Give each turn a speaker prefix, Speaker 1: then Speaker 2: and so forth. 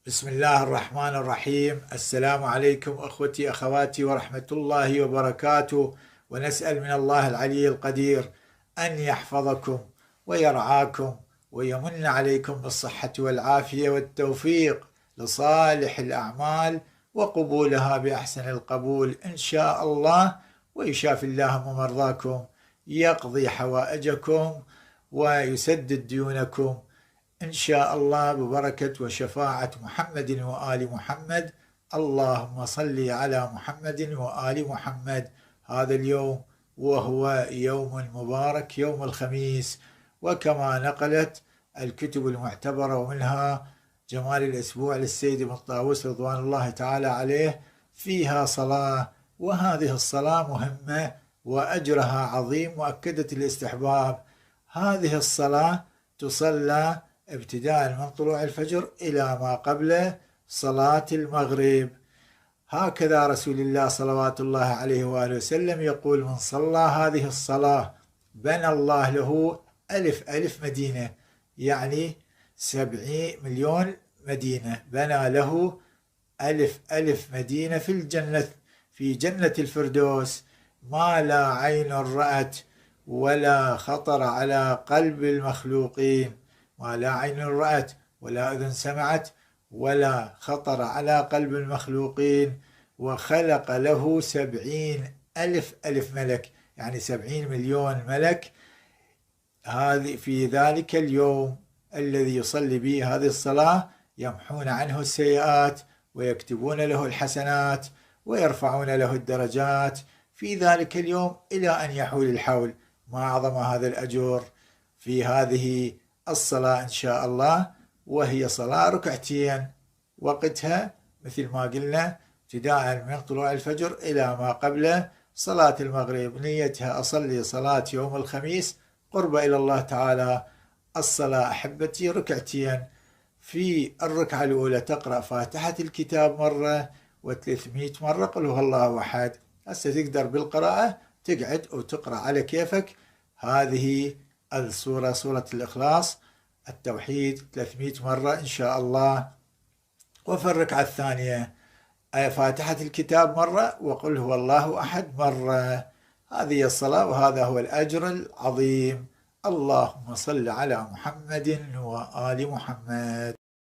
Speaker 1: بسم الله الرحمن الرحيم. السلام عليكم أخوتي أخواتي ورحمة الله وبركاته، ونسأل من الله العلي القدير أن يحفظكم ويرعاكم ويمن عليكم بالصحة والعافية والتوفيق لصالح الأعمال وقبولها بأحسن القبول إن شاء الله، ويشافي الله مرضاكم، يقضي حوائجكم ويسدد ديونكم إن شاء الله ببركة وشفاعة محمد وآل محمد. اللهم صل على محمد وآل محمد. هذا اليوم وهو يوم مبارك، يوم الخميس، وكما نقلت الكتب المعتبرة ومنها جمال الأسبوع للسيد ابن طاووس رضوان الله تعالى عليه، فيها صلاة، وهذه الصلاة مهمة وأجرها عظيم مؤكدة الاستحباب. هذه الصلاة تصلى ابتداء من طلوع الفجر إلى ما قبل صلاة المغرب. هكذا رسول الله صلوات الله عليه وآله وسلم يقول: من صلى هذه الصلاة بنى الله له ألف مدينة، يعني 70 مليون مدينة، بنى له ألف مدينة في الجنة، في جنة الفردوس، ما لا عين رأت ولا خطر على قلب المخلوقين، ما لا عين رأت ولا أذن سمعت ولا خطر على قلب المخلوقين. وخلق له 70 ألف ملك، يعني 70 مليون ملك، هذه في ذلك اليوم الذي يصلي به هذه الصلاة، يمحون عنه السيئات ويكتبون له الحسنات ويرفعون له الدرجات في ذلك اليوم إلى أن يحول الحول. ما أعظم هذا الأجر في هذه الصلاة إن شاء الله، وهي صلاة ركعتين، وقتها مثل ما قلنا ابتداء من طلوع الفجر إلى ما قبل صلاة المغرب. نيتها أصلي صلاة يوم الخميس قرب إلى الله تعالى. الصلاة أحبتي ركعتين، في الركعة الأولى تقرأ فاتحة الكتاب مرة، و300 مرة قل هو الله أحد. هسه تقدر بالقراءة تقعد وتقرأ على كيفك هذه السورة، سورة الإخلاص، التوحيد، 300 مرة إن شاء الله. وفي الركعة الثانية فاتحة الكتاب مرة، وقل هو الله أحد مرة. هذه الصلاة وهذا هو الأجر العظيم. اللهم صل على محمد وآل محمد.